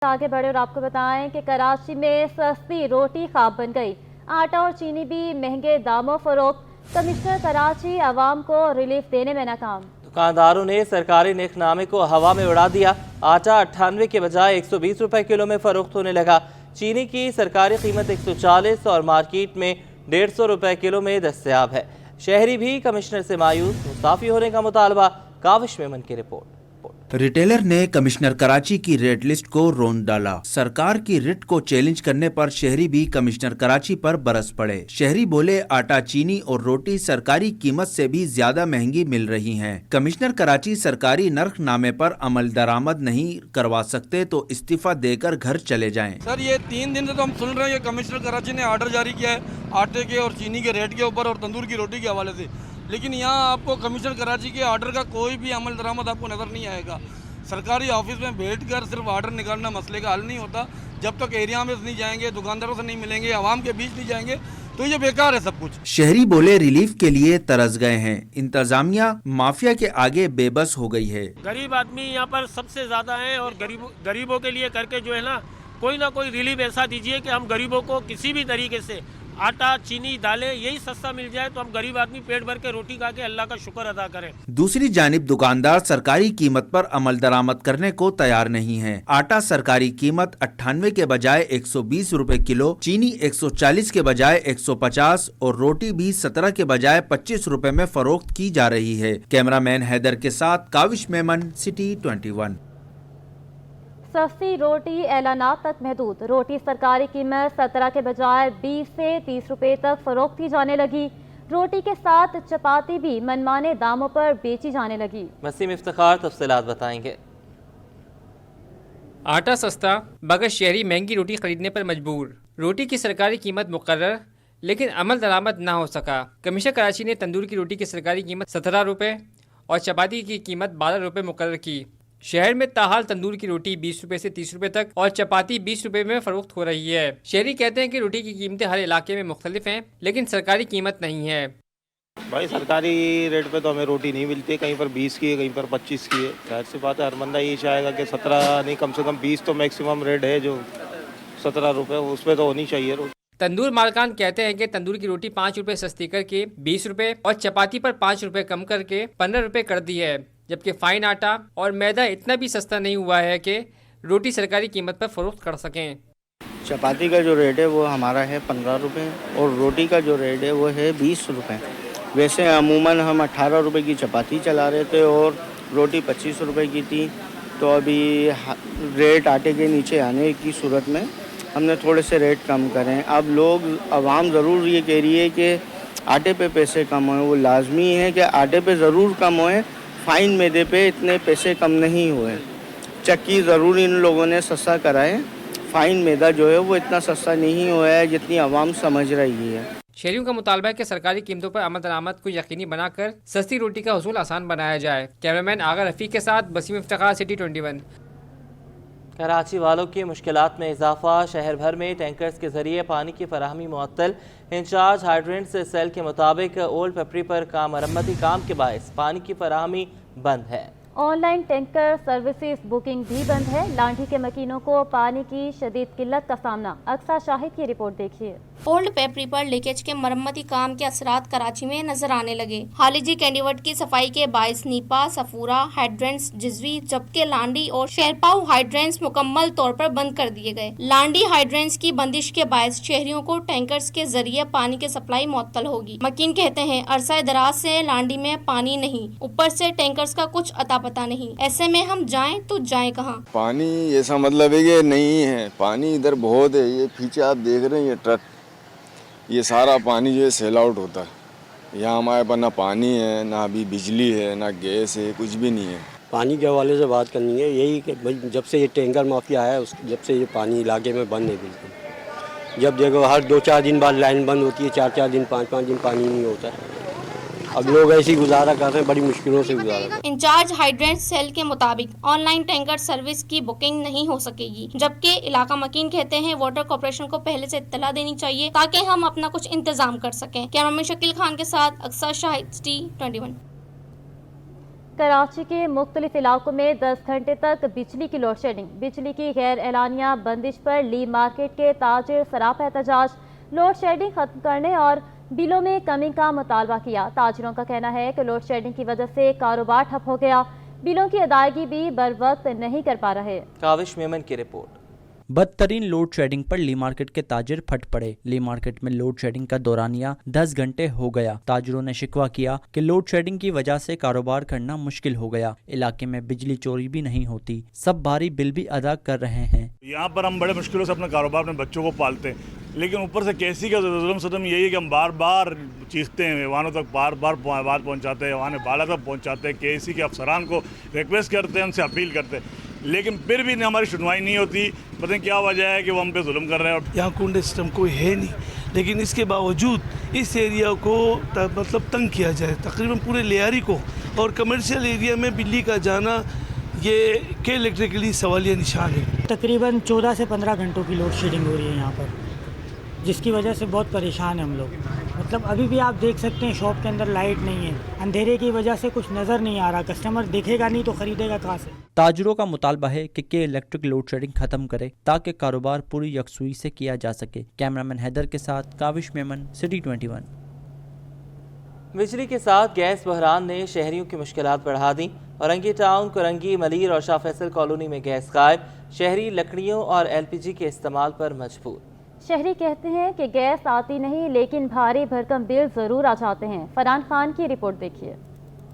आगे बढ़े और आपको बताएं कि कराची में सस्ती रोटी ख्वाब बन गई। आटा और चीनी भी महंगे दामों फरोख्त। कमिश्नर कराची आवाम को रिलीफ देने में नाकाम। दुकानदारों ने सरकारी नेकनामे को हवा में उड़ा दिया। आटा 98 के बजाय 120 रुपए किलो में फरोख्त होने लगा। चीनी की सरकारी कीमत 140 और मार्केट में 150 रुपए किलो में दस्तयाब है। शहरी भी कमिश्नर से मायूस, मुस्ताफी होने का मुतालबा। काविश मेमन की रिपोर्ट। रिटेलर ने कमिश्नर कराची की रेट लिस्ट को रोन डाला। सरकार की रिट को चैलेंज करने पर शहरी भी कमिश्नर कराची पर बरस पड़े। शहरी बोले, आटा, चीनी और रोटी सरकारी कीमत से भी ज्यादा महंगी मिल रही हैं। कमिश्नर कराची सरकारी नर्खनामे पर अमल दरामद नहीं करवा सकते तो इस्तीफा देकर घर चले जाएं। सर, ये 3 दिन से तो हम सुन रहे हैं कि कमिश्नर कराची ने आर्डर जारी किया है आटे के और चीनी के रेट के ऊपर और तंदूर की रोटी के हवाले से, लेकिन यहाँ आपको कमिश्नर कराची के आर्डर का कोई भी अमल दरामद आपको नज़र नहीं आएगा। सरकारी ऑफिस में बैठकर सिर्फ आर्डर निकालना मसले का हल नहीं होता। जब तक एरिया में नहीं जाएंगे, दुकानदारों से नहीं मिलेंगे, आवाम के बीच नहीं जाएंगे, तो ये बेकार है सब कुछ। शहरी बोले, रिलीफ के लिए तरस गए हैं। इंतजामिया माफिया के आगे बेबस हो गई है। गरीब आदमी यहाँ पर सबसे ज्यादा है और गरीबों के लिए करके जो है ना कोई रिलीफ ऐसा दीजिए कि हम गरीबों को किसी भी तरीके से आटा, चीनी, दालें यही सस्ता मिल जाए तो हम गरीब आदमी पेट भर के रोटी खा के अल्लाह का शुक्र अदा करें। दूसरी जानिब दुकानदार सरकारी कीमत पर अमल दरामद करने को तैयार नहीं है। आटा सरकारी कीमत 98 के बजाय 120 रुपए किलो, चीनी 140 के बजाय 150 और रोटी भी 17 के बजाय 25 रुपए में फरोख्त की जा रही है। कैमरामैन हैदर के साथ काविश मेमन, सिटी 21। सस्ती रोटी ऐलानात तक महदूद। रोटी सरकारी कीमत 17 के बजाय 20 से 30 रुपए तक फरोख्त की जाने लगी। रोटी के साथ चपाती भी मनमाने दामों पर बेची जाने लगी। वसीम इफ्तिखार तफसीलात बताएंगे। आटा सस्ता मगर शहरी महंगी रोटी खरीदने पर मजबूर। रोटी की सरकारी कीमत मुकर्रर लेकिन अमल दरामद ना हो सका। कमिश्नर कराची ने तंदूर की रोटी की सरकारी कीमत 17 रुपये और चपाती की कीमत 12 रुपये मुकर्रर की। शहर में ताहाल तंदूर की रोटी 20 रुपए से 30 रुपए तक और चपाती 20 रुपए में फरोख्त हो रही है। शहरी कहते हैं कि रोटी की कीमतें हर इलाके में मुख्तलिफ हैं लेकिन सरकारी कीमत नहीं है। भाई सरकारी रेट पे तो हमें रोटी नहीं मिलती, कहीं पर 20 की है, कहीं पर 25 की है। जाहिर सी बात है, हर बंदा ये चाहेगा कि 17 नहीं, कम से कम 20 तो मैक्सिमम रेट है जो 17 रुपये, उस पर तो होनी चाहिए रोटी। तंदूर मालकान कहते हैं कि तंदूर की रोटी 5 रुपए सस्ती करके 20 रुपए और चपाती पर 5 रुपए कम करके 15 रुपए कर दी है, जबकि फाइन आटा और मैदा इतना भी सस्ता नहीं हुआ है कि रोटी सरकारी कीमत पर फरोख्त कर सकें। चपाती का जो रेट है वो हमारा है 15 रुपये और रोटी का जो रेट है वो है 20 रुपये। वैसे अमूमन हम 18 रुपये की चपाती चला रहे थे और रोटी 25 रुपये की थी, तो अभी रेट आटे के नीचे आने की सूरत में हमने थोड़े से रेट कम करें। अब लोग आवाम ज़रूर ये कह रही है कि आटे पे पैसे कम होए, वो लाजमी है कि आटे पे ज़रूर कम होए, फाइन मैदे पे इतने पैसे कम नहीं हुए। चक्की ज़रूर इन लोगों ने सस्ता कराए, फाइन मैदा जो है वो इतना सस्ता नहीं हुआ है जितनी आवाम समझ रही है। शहरियों का मुतालबा है कि सरकारी कीमतों पर अमल दरामद को यकीनी बनाकर सस्ती रोटी का हुसूल आसान बनाया जाए। कैमरामैन आगा रफ़ीक के साथ वसीम इफ्तिखार, सिटी 21। कराची वालों की मुश्किलात में इजाफा। शहर भर में टैंकर्स के जरिए पानी की फराहमी मुअत्तल। इंचार्ज हाइड्रेंट्स सेल के मुताबिक ओल्ड पेपरी पर मरम्मती काम के बायस पानी की फराहमी बंद है। ऑनलाइन टैंकर सर्विसेज बुकिंग भी बंद है। लांढी के मकीनों को पानी की शदीद किल्लत का सामना। अक्सा शाहिद की रिपोर्ट देखिए। ओल्ड पेपरी पर लीकेज के मरम्मती काम के असरात कराची में नजर आने लगे। हालिजी कैंडिवट की सफाई के बायस नीपा, सफूरा, हाइड्रेंट्स जिजवी, जबकि लांडी और शेरपाऊ हाइड्रेंट्स मुकम्मल तौर पर बंद कर दिए गए। लांडी हाइड्रेंट्स की बंदिश के बायस शहरियों को टैंकर्स के जरिए पानी की सप्लाई मुअत्तल होगी। मकीन कहते हैं अरसा दराज से लांडी में पानी नहीं, ऊपर से टैंकर्स का कुछ अता पता नहीं। ऐसे में हम जाएं तो जाएं कहाँ? पानी ऐसा मतलब है कि नहीं है, पानी इधर बहुत है। ये पीछे आप देख रहे हैं ये ट्रक, ये सारा पानी जो है सेल आउट होता है। यहाँ हमारे पास ना पानी है, ना अभी बिजली है, ना गैस है, कुछ भी नहीं है। पानी के हवाले से बात करनी है यही कि जब से ये टैंकर माफिया है जब से ये पानी इलाके में बंद है बिल्कुल। जब देखो हर 2-4 दिन बाद लाइन बंद होती है, 4-4 दिन 5-5 दिन पानी नहीं होता है। अब लोग ऐसी गुजारा कर रहे हैं, बड़ी मुश्किलों से गुजारा। इंचार्ज हाइड्रेंट सेल के मुताबिक ऑनलाइन टैंकर सर्विस की बुकिंग नहीं हो सकेगी, जबकि इलाका मकीन कहते हैं वाटर कॉर्पोरेशन को पहले से इत्तला देनी चाहिए ताकि हम अपना कुछ इंतजाम कर सकें। कैमरामैन शकील खान के साथ अक्सा शाहिद, सिटी 21। कराची के मुख्तलिफ इलाकों में 10 घंटे तक बिजली की लोड शेडिंग। बिजली की गैर एलानिया बंदिश पर ली मार्केट के ताजिर सरापा एहतजाज। लोड शेडिंग खत्म करने और बिलों में कमी का मुतालबा किया। ताजिरों का कहना है कि लोड शेडिंग की वजह से कारोबार ठप हो गया, बिलों की अदायगी भी बर वक्त नहीं कर पा रहे। काविश मेमन की रिपोर्ट। बदतरीन लोड शेडिंग पर ली मार्केट के ताजिर फट पड़े। ली मार्केट में लोड शेडिंग का दौरानिया 10 घंटे हो गया। ताजिरों ने शिकवा किया कि लोड शेडिंग की वजह से कारोबार करना मुश्किल हो गया। इलाके में बिजली चोरी भी नहीं होती, सब भारी बिल भी अदा कर रहे हैं। यहाँ पर हम बड़े मुश्किलों से अपना कारोबार, अपने बच्चों को पालते हैं, लेकिन ऊपर से केसी का जुल्म सतम यही है कि हम बार बार चीखते हैं, मेहमानों तक बार बार बात पहुँचाते हैं, वहाँ बाला तक पहुँचाते हैं, केसी के अफसरान को रिक्वेस्ट करते हैं, उनसे अपील करते हैं, लेकिन फिर भी हमारी सुनवाई नहीं होती। पता नहीं क्या वजह है कि वो हम पे जुल्म कर रहे हैं। यहाँ कुंड सिस्टम कोई है नहीं, लेकिन इसके बावजूद इस एरिया को मतलब तंग किया जाए, तकरीबन पूरे लियारी को, और कमर्शियल एरिया में बिजली का जाना ये के इलेक्ट्रिक के लिए सवालिया निशान है। तकरीबन 14 से 15 घंटों की लोड शेडिंग हो रही है यहाँ पर, जिसकी वजह से बहुत परेशान हैं हम लोग। मतलब अभी भी आप देख सकते हैं शॉप के अंदर लाइट नहीं है, अंधेरे की वजह से कुछ नज़र नहीं आ रहा, कस्टमर देखेगा नहीं तो ख़रीदेगा कहाँ से। ताजिरों का मुतालबा है कि के इलेक्ट्रिक लोड शेडिंग खत्म करे ताकि कारोबार पूरी यकसुई से किया जा सके। कैमरामैन हैदर के साथ काविश मेमन, सिटी 21। बिजली के साथ गैस बहरान ने शहरियों की मुश्किलात बढ़ा दी। औरंगी टाउन, कुरंगी, मलीर और शाह फैसल कॉलोनी में गैस गायब। शहरी लकड़ियों और LPG के इस्तेमाल पर मजबूर। शहरी कहते हैं कि गैस आती नहीं, लेकिन भारी भरकम बिल जरूर आ जाते हैं। फरहान खान की रिपोर्ट देखिए।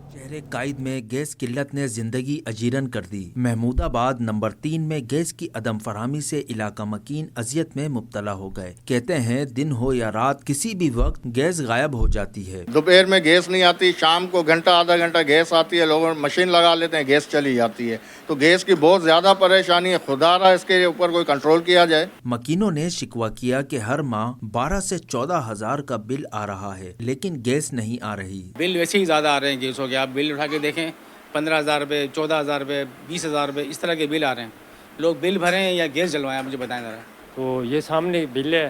शहर कायद में गैस किल्लत ने जिंदगी अजीरन कर दी। महमूदाबाद नंबर 3 में गैस की अदम फरहमी से इलाका मकीन अजियत में मुब्तला हो गए। कहते हैं दिन हो या रात किसी भी वक्त गैस गायब हो जाती है। दोपहर में गैस नहीं आती, शाम को घंटा आधा घंटा गैस आती है, लोग मशीन लगा लेते हैं, गैस चली जाती है। तो गैस की बहुत ज्यादा परेशानी है, खुदारा इसके ऊपर कोई कंट्रोल किया जाए। मकीनों ने शिकवा किया कि हर माह 12 से 14 हजार का बिल आ रहा है, लेकिन गैस नहीं आ रही। बिल वैसे ही ज़्यादा आ रहे हैं गैसों के। आप बिल उठा के देखें, 15,000 रुपये, 14,000 रुपये, 20,000 रुपये, इस तरह के बिल आ रहे हैं। लोग बिल भरें या गैस जलवाएं, मुझे बताएं ज़रा। तो ये सामने बिल है,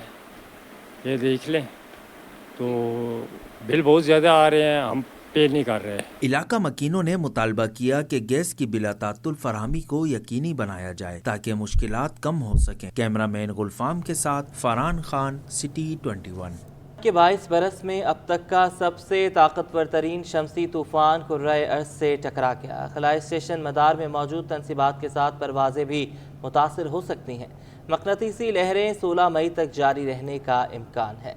ये देख लें, तो बिल बहुत ज़्यादा आ रहे हैं, हम पे नहीं कर रहे। इलाका मकीनों ने मुतालबा किया कि गैस की बिलातातुल फरहमी को यकीनी बनाया जाए ताकि मुश्किलात कम हो सकें। कैमरामैन गुलफाम के साथ फरहान खान, सिटी 21। के 22 बरस में अब तक का सबसे ताकतवर तरीन शमसी तूफान कुर्राए अर्ज से टकरा गया। खलाई स्टेशन मदार में मौजूद तनसीबात के साथ परवाजें भी मुतासिर हो सकती हैं। मकनतीसी लहरें 16 मई तक जारी रहने का इम्कान है।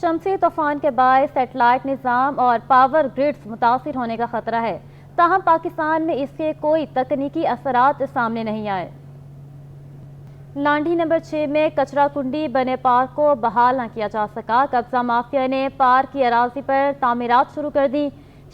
शमसी तूफान के बायस सैटेलाइट निज़ाम और पावर ग्रिड्स मुतासिर होने का खतरा है, ताहम पाकिस्तान में इसके कोई तकनीकी असरात सामने नहीं आए। लांडी नंबर 6 में कचरा कुंडी बने पार्क को बहाल न किया जा सका। कब्जा माफिया ने पार्क की अराजी पर तामीरात शुरू कर दी।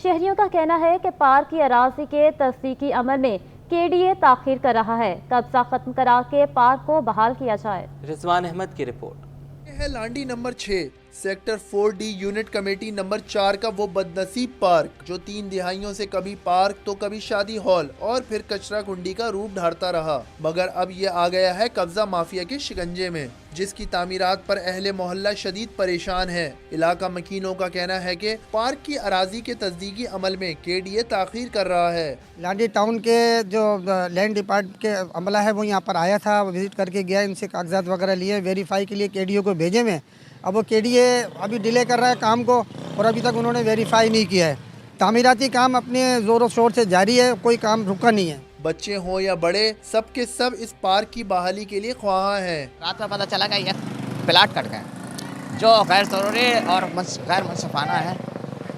शहरियों का कहना है कि पार्क की अराजी के तस्दीकी अमल में KDA ताखीर कर रहा है। कब्जा खत्म करा के पार्क को बहाल किया जाए। रिजवान अहमद की रिपोर्ट है। Landhi number 6 sector 4D unit committee number 4 का वो बदनसीब पार्क जो 3 दिहाइयों से कभी पार्क तो कभी शादी हॉल और फिर कचरा कुंडी का रूप धारता रहा, मगर अब ये आ गया है कब्जा माफिया के शिकंजे में, जिसकी तामीरात पर अहले मोहल्ला शदीद परेशान है। इलाका मकीनों का कहना है कि पार्क की अराजी के तस्दीकी अमल में KDA ताखीर कर रहा है। लांडी टाउन के जो लैंड डिपार्टमेंट के अमला है वो यहाँ पर आया था, विजिट करके गया, इनसे कागजात वगैरह लिए, वेरीफाई के लिए KDA को भेजे में। अब वो KDA अभी डिले कर रहा है काम को और अभी तक उन्होंने वेरीफाई नहीं किया है। तामीराती काम अपने ज़ोर शोर से जारी है, कोई काम रुका नहीं है। बच्चे हों या बड़े, सब के सब इस पार्क की बहाली के लिए ख्वाह हैं। रात में पता चला कि ये प्लाट कट गए, जो गैर ज़रूरी और गैर मुनसिफाना है।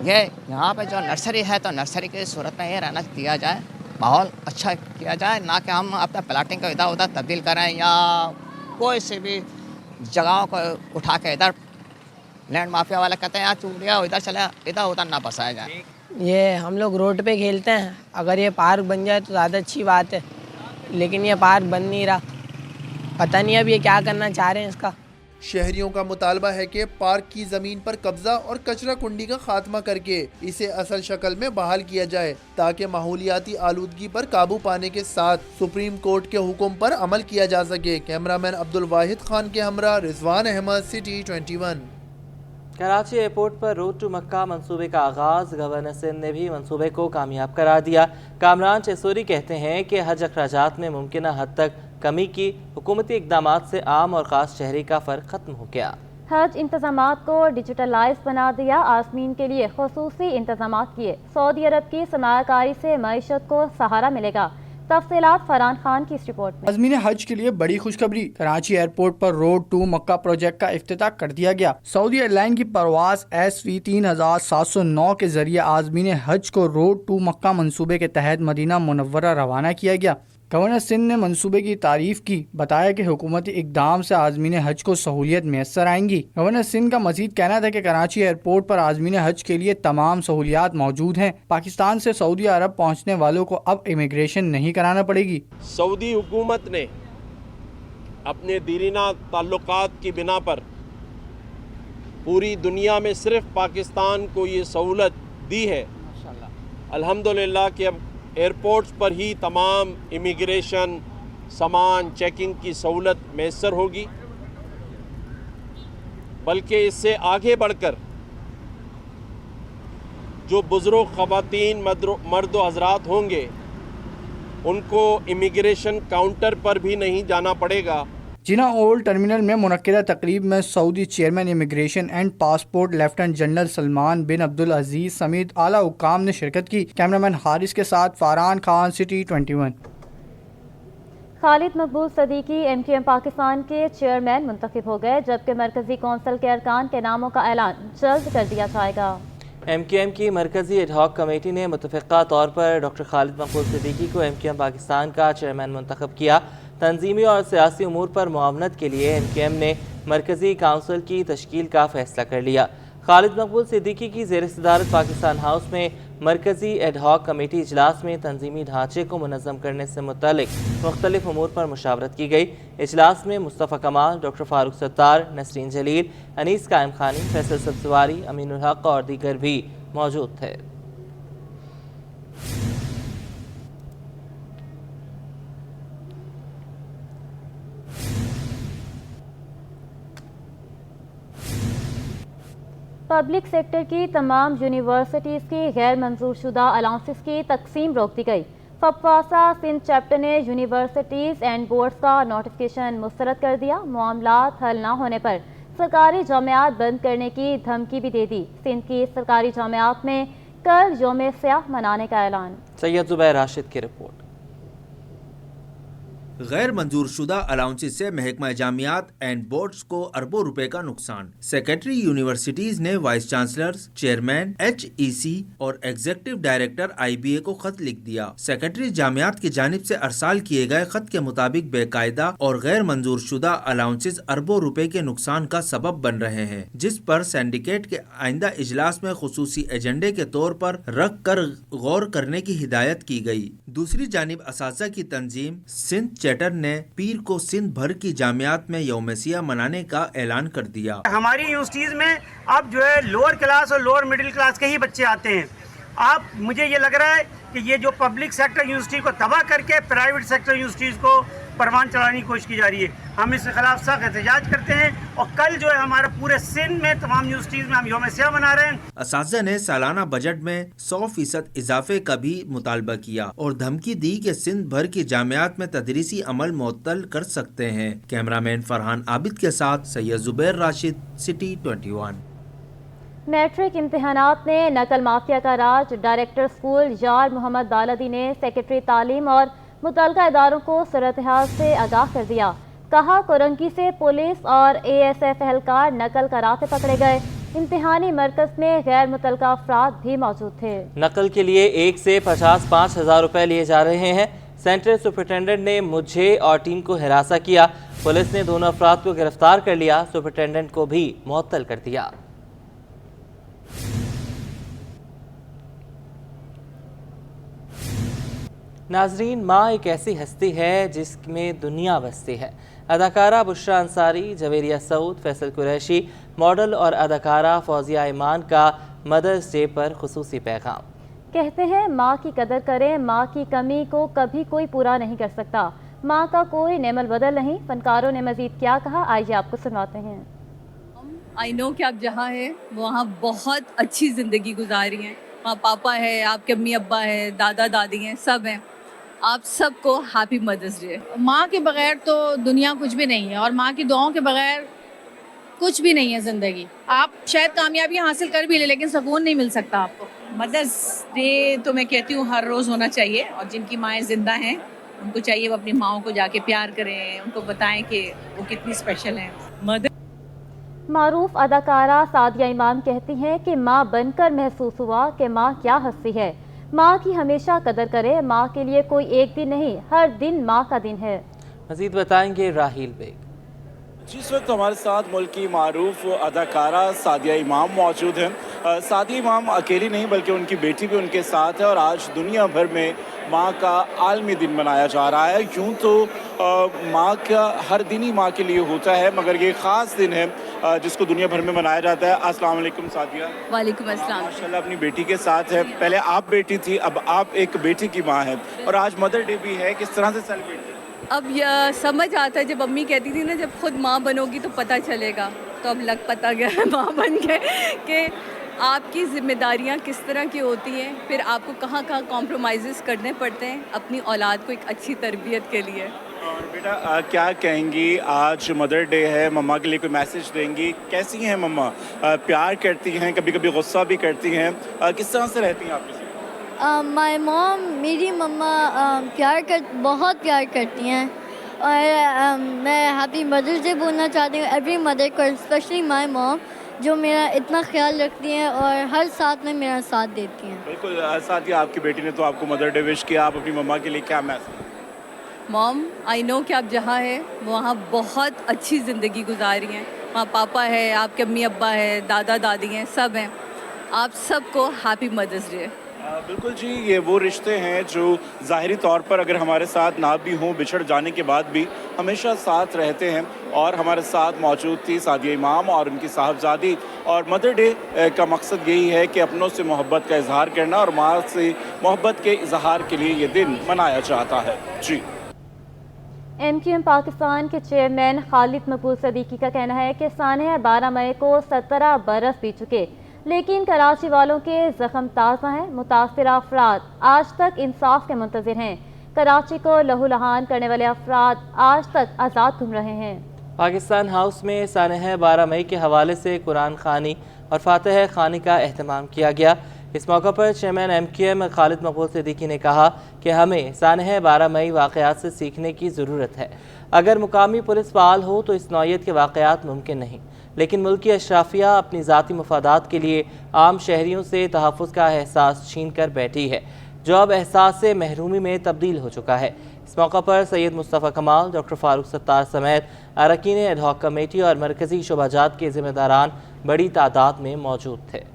ये यहाँ पे जो नर्सरी है तो नर्सरी की सूरत में ये रहना दिया जाए, माहौल अच्छा किया जाए, ना कि हम अपना प्लाटिंग को इधर उधर तब्दील करें या कोई से भी जगहों को उठा के इधर लैंड माफिया वाले कहते हैं यार चूड़िया इधर चले, इधर उधर ना बसाया जाए। ये हम लोग रोड पे खेलते हैं, अगर ये पार्क बन जाए तो ज़्यादा अच्छी बात है, लेकिन ये पार्क बन नहीं रहा, पता नहीं अब ये क्या करना चाह रहे हैं इसका। शहरियों का मुतालबा है कि पार्क की ज़मीन पर कब्जा और कचरा कुंडी का खात्मा करके इसे असल शक्ल में बहाल किया जाए ताकि माहौलियाती आलूदगी पर काबू पाने के साथ सुप्रीम कोर्ट के हुक्म पर अमल किया जा सके। कैमरामैन अब्दुल वाहिद खान के हमरा रिजवान अहमद, सिटी 21। कराची एयरपोर्ट पर रोड टू मक्का मंसूबे का आगाज़। गवर्नर सिंध ने भी मंसूबे को कामयाब करार दिया। कामरान चेसोरी कहते हैं कि हज अखराजात में मुमकिन हद तक कमी की हुकूमती इक़दामात से आम और ख़ास शहरी का फ़र्क ख़त्म हो गया। हज इंतज़ामात को डिजिटलाइज बना दिया। आज़मीन के लिए खुसूसी इंतज़ामात किए। सऊदी अरब की सरमायाकारी से मईशत को सहारा मिलेगा। तफसीलात फरहान खान की इस रिपोर्ट में। आज़मीन हज के लिए बड़ी खुशखबरी। कराची एयरपोर्ट पर रोड टू मक्का प्रोजेक्ट का इफ्तिताह कर दिया गया। सऊदी एयरलाइन की परवाज SV 3709 के जरिए आज़मीन हज को रोड टू मक्का मंसूबे के तहत मदीना मुनव्वरा रवाना किया गया। गवर्नर सिंध ने मंसूबे की तारीफ की। बताया कि हुकूमती इकदाम से आज़मीन हज को सहूलियत मैसर आएंगी। गवर्नर सिंध का मजीद कहना था कि कराची एयरपोर्ट पर आज़मीन हज के लिए तमाम सहूलियात मौजूद हैं। पाकिस्तान से सऊदी अरब पहुँचने वालों को अब इमिग्रेशन नहीं कराना पड़ेगी। सऊदी हुकूमत ने अपने दीरीना ताल्लुकात की बिना पर पूरी दुनिया में सिर्फ पाकिस्तान को ये सहूलत दी है। अल्हम्दुलिल्लाह कि अब एयरपोर्ट्स पर ही तमाम इमिग्रेशन सामान चेकिंग की सहूलत मैसर होगी, बल्कि इससे आगे बढ़कर जो बुजुर्ग ख़वातीन मर्द व हज़रात होंगे उनको इमिग्रेशन काउंटर पर भी नहीं जाना पड़ेगा। जिना ओल्ड टर्मिनल में मुनक्किदा तकरीब में Saudi chairman immigration and passport lieutenant general Salman bin Abdul Aziz समेत आला हुक्काम ने शिरकत की। कैमरामैन हारिस के साथ फरहान खान, सिटी 21। खालिद मकबूल सदीकी MQM पाकिस्तान के चेयरमैन मुंतखब हो गए, जबकि मरकजी कौंसिल के अरकान के नामों का ऐलान जल्द कर दिया जाएगा। MQM की मरकजी एडहॉक कमेटी ने मुतफ़िक़ा तौर पर डॉक्टर खालिद मकबूल सिद्दीकी को MQM पाकिस्तान का चेयरमैन मुंतखब किया। तंजीमी और सियासी उमूर पर मुआवनत के लिए MQM ने मरकजी काउंसिल की तश्कील का फ़ैसला कर लिया। खालिद मकबूल सिद्दीकी की ज़ेर सदारत पाकिस्तान हाउस में मरकजी एडहॉक कमेटी इजलास में तंजीमी ढांचे को मुनज़्ज़म करने से मुतल्लिक़ मुख्तलिफ उमूर पर मुशावरत की गई। इजलास में मुस्तफ़ा कमाल, डॉक्टर फारूक सत्तार, नसरीन जलील, अनीस कायम खानी, फैसल सब्ज़वारी, अमीनुल हक और दीगर भी मौजूद थे। पब्लिक सेक्टर की तमाम यूनिवर्सिटीज़ की गैर मंजूर शुदा अलाउंसेस की तकसीम रोक दी गई। फपवासा सिंध चैप्टर ने यूनिवर्सिटीज़ एंड बोर्ड्स का नोटिफिकेशन मुस्तरद कर दिया। मामलात हल न होने पर सरकारी जामियात बंद करने की धमकी भी दे दी। सिंध की सरकारी जामियात में कल यौम स्याह मनाने का ऐलान। सैयद जुबैर राशिद की रिपोर्ट। गैर मंजूर शुदा अलाउंसेस से महकमा जामियात एंड बोर्ड्स को अरबों रुपए का नुकसान। सेक्रेटरी यूनिवर्सिटीज ने वाइस चांसलर्स, चेयरमैन, HEC और एग्जीक्यूटिव डायरेक्टर IBA को खत लिख दिया। सेक्रेटरी जामियात की जानिब से अरसाल किए गए खत के मुताबिक बेकायदा और गैर मंजूर शुदा अलाउंसेस अरबों रुपए के नुकसान का सबब बन रहे हैं, जिस पर सिंडिकेट के आइंदा इजलास में खुसूसी एजेंडे के तौर पर रख कर गौर करने की हिदायत की गई। दूसरी जानिब असातिज़ा की तंजीम सिंध चैटर ने पीर को सिंध भर की जामियात में यौम सियाह मनाने का ऐलान कर दिया। हमारी यूनिवर्सिटीज में अब जो है लोअर क्लास और लोअर मिडिल क्लास के ही बच्चे आते हैं। अब मुझे ये लग रहा है कि ये जो पब्लिक सेक्टर यूनिवर्सिटी को तबाह करके प्राइवेट सेक्टर यूनिवर्सिटीज़ को परवान चलाने की कोशिश की जा रही है। हम इसके खिलाफ सख्त एहतजाज करते हैं और कल जो है हमारे पूरे सिंध में तमाम यूनिवर्सिटीज़ में हम यौम सियाह मना रहे हैं। असातिज़ा ने सालाना बजट में 100% इजाफे का भी मुतालबा किया और धमकी दी कि सिंध भर की जामियात में तदरीसी अमल मुअत्तल कर सकते हैं। कैमरामैन फरहान आबिद के साथ सैयद जुबैर राशिद, सिटी 21। मैट्रिक इम्तिहानात ने नकल माफिया का राज। डायरेक्टर स्कूल यार मोहम्मद बालदी ने सेक्रेटरी तालीम और मुतल्लिका इदारों को सूरत हाल से आगाह कर दिया। कहा, कोरंगी से पुलिस और ASF एहलकार नकल कराते पकड़े गए। इम्तिहानी मरकज में गैर मुतल्लिका अफराद भी मौजूद थे। नकल के लिए 1 से 55,000 रुपए लिए जा रहे हैं। सेंट्रल सुपरिटेंडेंट ने मुझे और टीम को हिरासा किया। पुलिस ने दोनों अफराद को गिरफ्तार कर लिया। सुपरिटेंडेंट को भी मुअत्तल कर दिया। नाजरीन, माँ एक ऐसी हस्ती है जिसमें दुनिया बसती है। अदाकारा बुशरा अंसारी, जवेरिया सऊद, फैसल कुरैशी, मॉडल और अदाकारा फौजिया ईमान का मदर्स डे पर खुसूसी पैगाम। कहते हैं माँ की कदर करें, माँ की कमी को कभी कोई पूरा नहीं कर सकता। माँ का कोई नेमल बदल नहीं। फनकारों ने मजीद क्या कहा, आइए आपको सुनाते हैं। आई नो कि आप जहाँ हैं वहाँ बहुत अच्छी ज़िंदगी गुजारी हैं, वहाँ पापा है, आपके अम्मी अब्बा है, दादा दादी हैं, सब हैं। आप सबको हैप्पी मदर्स डे। माँ के बगैर तो दुनिया कुछ भी नहीं है और माँ की दुआओं के बगैर कुछ भी नहीं है ज़िंदगी। आप शायद कामयाबी हासिल कर भी ले लेकिन सुकून नहीं मिल सकता आपको। मदर्स डे तो मैं कहती हूँ हर रोज़ होना चाहिए और जिनकी माएँ ज़िंदा हैं उनको चाहिए वो अपनी माँओं को जाके प्यार करें, उनको बताएं कि वो कितनी स्पेशल हैं। मदर मारूफ अदाकारा सादिया इमाम कहती हैं कि माँ बनकर महसूस हुआ कि माँ क्या हस्ती है। माँ की हमेशा कदर करें, माँ के लिए कोई एक दिन नहीं, हर दिन माँ का दिन है। मज़ीद बताएंगे राहील बेग। जिस वक्त हमारे साथ मुल्क की मारूफ अदाकारा सादिया इमाम मौजूद हैं। सादिया इमाम अकेली नहीं बल्कि उनकी बेटी भी उनके साथ है और आज दुनिया भर में माँ का आलमी दिन मनाया जा रहा है। यूँ तो माँ का हर दिन ही माँ के लिए होता है मगर ये ख़ास दिन है जिसको दुनिया भर में मनाया जाता है। अस्सलाम वालेकुम सादिया। वालेकुम अस्सलाम। माशाल्लाह अपनी बेटी के साथ है। पहले आप बेटी थी, अब आप एक बेटी की माँ है और आज मदर डे भी है। किस तरह से सेलिब्रेट? अब यह समझ आता है, जब अम्मी कहती थी ना जब खुद माँ बनोगी तो पता चलेगा, तो अब लग पता गया है माँ बन के कि आपकी ज़िम्मेदारियाँ किस तरह की होती हैं, फिर आपको कहाँ कहाँ कॉम्प्रोमाइज़ करने पड़ते हैं अपनी औलाद को एक अच्छी तरबियत के लिए। और बेटा क्या कहेंगी, आज मदर डे है, मम्मा के लिए कोई मैसेज देंगी? कैसी हैं मम्मा? प्यार करती हैं, कभी कभी गुस्सा भी करती हैं, किस तरह से रहती हैं आपके साथ? माय मॉम, मेरी मम्मा बहुत प्यार करती हैं और मैं हैप्पी मदर्स डे बोलना चाहती हूँ एवरी मदर को, स्पेशली माय मॉम जो मेरा इतना ख्याल रखती हैं और हर साथ में मेरा साथ देती हैं। बिल्कुल साथ ही आपकी बेटी ने तो आपको मदर डे विश किया, आप अपनी मम्मा के लिए क्या मैसेज? मॉम, आई नो कि आप जहाँ हैं वहाँ बहुत अच्छी ज़िंदगी गुजारी हैं, वहाँ पापा है, आपके अम्मी अब्बा है, दादा दादी हैं, सब हैं। आप सबको हैप्पी मदर्स डे। बिल्कुल जी, ये वो रिश्ते हैं जो ज़ाहिरी तौर पर अगर हमारे साथ ना भी हों, बिछड़ जाने के बाद भी हमेशा साथ रहते हैं। और हमारे साथ मौजूद थी सादिया इमाम और उनकी साहबजादी। और मदर डे का मकसद यही है कि अपनों से मोहब्बत का इजहार करना और माँ से मोहब्बत के इजहार के लिए ये दिन मनाया जाता है। जी। MQM पाकिस्तान के चेयरमैन खालिद मकबूल सदीकी का कहना है कि सानह 12 मई को 17 बरस बीत चुके, लेकिन कराची वालों के ज़ख्म ताज़ा हैं। मुतासिरा अफराद आज तक इंसाफ के मुंतज़िर हैं। कराची को लहूलुहान करने वाले अफराद आज तक आज़ाद घूम रहे हैं। पाकिस्तान हाउस में सानह 12 मई के हवाले से कुरान खानी और फातिहा खानी का एहतमाम किया गया। इस मौका पर चेयरमैन MQM खालिद मकबूल सिद्दीकी ने कहा कि हमें सानह 12 मई वाक़यात से सीखने की ज़रूरत है। अगर मुकामी पुलिस फ़ाल हो तो इस नौइयत के वाक़यात मुमकिन नहीं, लेकिन मुल्की अशराफिया अपनी ज़ाती मफादात के लिए आम शहरियों से तहफ़्फ़ुज़ का एहसास छीन कर बैठी है, जो अब एहसास से महरूमी में तब्दील हो चुका है। इस मौका पर सैयद मुस्तफ़ा कमाल, डॉक्टर फारूक सत्तार समेत अरकान एडहॉक कमेटी और मरकज़ी शोबाजात के ज़िम्मेदारान बड़ी तादाद में मौजूद थे।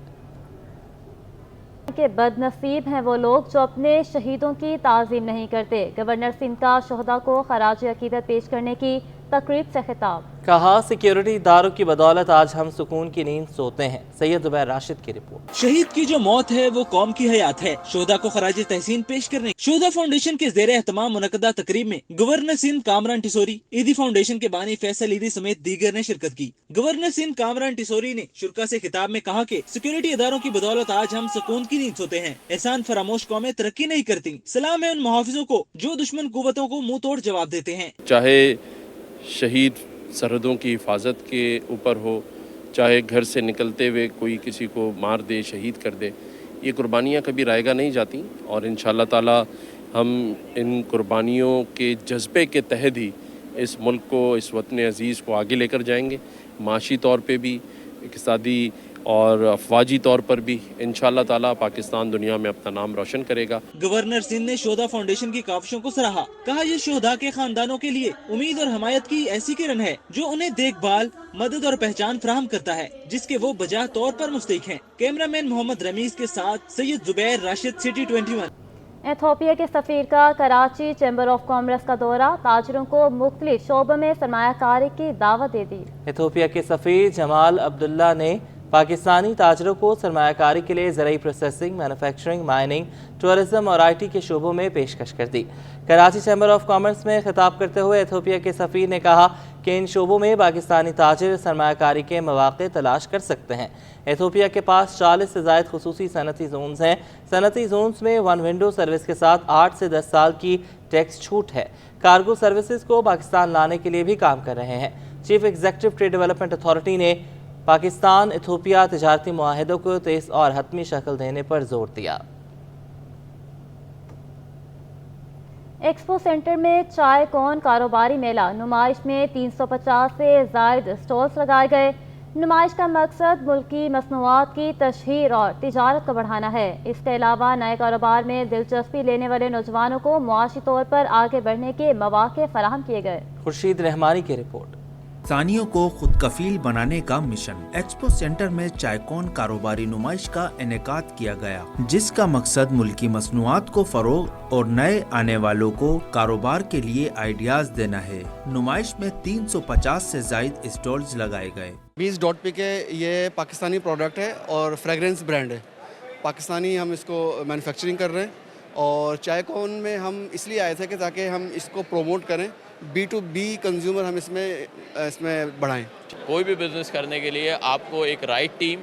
के बदनसीब हैं वो लोग जो अपने शहीदों की ताज़ीम नहीं करते। गवर्नर सिंध का शोहदा को खराज अकीदत पेश करने की तकरीब से खिताब। कहा, सिक्योरिटी इदारों की बदौलत आज हम सुकून की नींद सोते हैं। सैयद जुबैर राशिद की रिपोर्ट। शहीद की जो मौत है वो कौम की हयात है। शोहदा को खराज तहसीन पेश करने शोहदा फाउंडेशन के ज़ेर एहतमाम मुनक़दा तकरीब में गवर्नर सिंध कामरान टिसोरी, ईदी फाउंडेशन के बानी फैसल ईदी समेत दीगर ने शिरकत की। गवर्नर सिंध कामरान टिसोरी ने शुरा से खिताब में कहा कि सिक्योरिटी इदारों की बदौलत आज हम सुकून की नींद सोते हैं। एहसान फरामोश कौमें तरक्की नहीं करती। सलाम है उन मुहाफिजों को जो दुश्मन कुव्वतों को मुंह तोड़ जवाब देते हैं। चाहे शहीद सरहदों की हिफाजत के ऊपर हो, चाहे घर से निकलते हुए कोई किसी को मार दे, शहीद कर दे, ये कुर्बानियाँ कभी रायगा नहीं जाती। और इंशाअल्लाह ताला हम इन कुर्बानियों के जज्बे के तहत ही इस मुल्क को, इस वतन अज़ीज़ को आगे लेकर जाएंगे। माशी तौर पे भी, इक़्तिसादी और अफवाजी तौर पर भी इंशाअल्लाह ताला पाकिस्तान दुनिया में अपना नाम रोशन करेगा। गवर्नर सिंध ने शोहदा फाउंडेशन की काविशों को सराहा। कहा, ये शोहदा के खानदानों के लिए उम्मीद और हमायत की ऐसी किरण है जो उन्हें देखभाल, मदद और पहचान फराहम करता है, जिसके वो बजाह तौर पर मुस्तहिक हैं। कैमरामैन मोहम्मद रमीज के साथ सैयद जुबैर राशिद, सिटी 21। एथोपिया के सफीर का कराची चैम्बर ऑफ कॉमर्स का दौरा, ताजरों को मुख्तलिफ शोबों में सरमायाकारी की दावत दे दी। एथोपिया के सफीर जमाल अब्दुल्ला ने पाकिस्तानी ताजरों को सरमायाकारी के लिए ज़रूरी प्रोसेसिंग, मैन्युफैक्चरिंग, माइनिंग, टूरिज्म और IT के शोबों में पेशकश कर दी। कराची चैम्बर ऑफ कॉमर्स में खिताब करते हुए एथियोपिया के सफ़ीर ने कहा कि इन शोबों में पाकिस्तानी ताजिर सरमायाकारी के मौक़े तलाश कर सकते हैं। एथियोपिया के पास 40 से ज़ायद खुसूसी सनती जोन्स हैं। सनती जोन्स में वन विंडो सर्विस के साथ 8 से 10 साल की टैक्स छूट है। कार्गो सर्विसेज को पाकिस्तान लाने के लिए भी काम कर रहे हैं। Chief executive trade development authority ने पाकिस्तान एथियोपिया तिजारती मुआहिदों को तेज़ और हतमी शक्ल देने पर जोर दिया। एक्सपो सेंटर में चाय कौन कारोबारी मेला नुमाइश में 350 से ज़ायद स्टॉल्स लगाए गए। नुमाइश का मकसद मुल्की मसनूआत की तशहीर और तिजारत को बढ़ाना है। इसके अलावा नए कारोबार में दिलचस्पी लेने वाले नौजवानों को मुआशी तौर पर आगे बढ़ने के मौके फराहम किए गए। खुर्शीद रहमानी की रिपोर्ट। स्थानियों को खुद कफील बनाने का मिशन। एक्सपो सेंटर में चायकॉन कारोबारी नुमाइश का इनेकाद किया गया, जिसका मकसद मुल्की मसनूआत को फरोग और नए आने वालों को कारोबार के लिए आइडियाज देना है। नुमाइश में 350 से जायद स्टॉल्स लगाए गए। 20 डॉट पी के ये पाकिस्तानी प्रोडक्ट है और फ्रेगरेंस ब्रांड है। पाकिस्तानी हम इसको मैन्युफैक्चरिंग कर रहे हैं और चायकॉन में हम इसलिए आए थे कि ताकि हम इसको प्रोमोट करें, B2B कंज्यूमर हम इसमें बढ़ाएं। कोई भी बिजनेस करने के लिए आपको एक राइट टीम,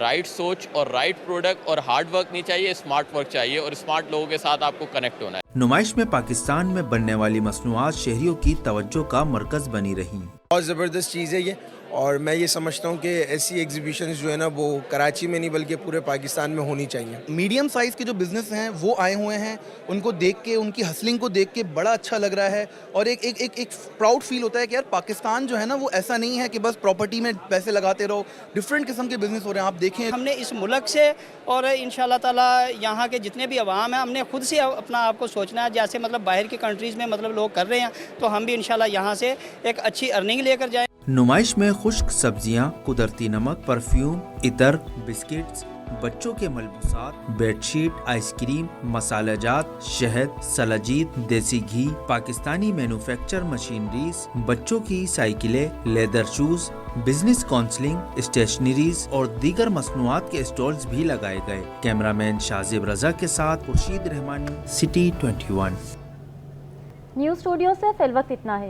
राइट सोच और राइट प्रोडक्ट और हार्ड वर्क नहीं चाहिए, स्मार्ट वर्क चाहिए और स्मार्ट लोगों के साथ आपको कनेक्ट होना है। नुमाइश में पाकिस्तान में बनने वाली मसनूआत शहरियों की तवज्जो का मरकज बनी रही। बहुत ज़बरदस्त चीज़ है ये, और मैं ये समझता हूँ कि ऐसी एग्जीबिशंस जो है ना वो कराची में नहीं बल्कि पूरे पाकिस्तान में होनी चाहिए। मीडियम साइज़ के जो बिज़नेस हैं वो आए हुए हैं, उनको देख के, उनकी हसलिंग को देख के बड़ा अच्छा लग रहा है और एक प्राउड फील होता है कि यार पाकिस्तान जो है ना वो ऐसा नहीं है कि बस प्रॉपर्टी में पैसे लगाते रहो, डिफरेंट किस्म के बिज़नेस हो रहे हैं। आप देखें, हमने इस मुल्क से और इंशाल्लाह ताला यहाँ के जितने भी अवाम हैं, हमने खुद से अपना आपको सोचना है, जैसे मतलब बाहर की कंट्रीज़ में मतलब लोग कर रहे हैं, तो हम भी इंशाल्लाह यहाँ से एक अच्छी अर्निंग लेकर जाएं। नुमाइश में खुश्क सब्जियां, कुदरती नमक, परफ्यूम, इतर, बिस्किट्स, बच्चों के मलबूसात, बेडशीट, आइसक्रीम, मसालेजात, शहद, सलाजीत, देसी घी, पाकिस्तानी मैन्युफैक्चर मशीनरीज, बच्चों की साइकिलें, leather shoes, business counselling, stationeries और दीगर मसनूआत के स्टॉल्स भी लगाए गए। कैमरामैन शाजिब रजा के साथ Khurshid Rahmani, city 21। News studio से फिल वक्त इतना है।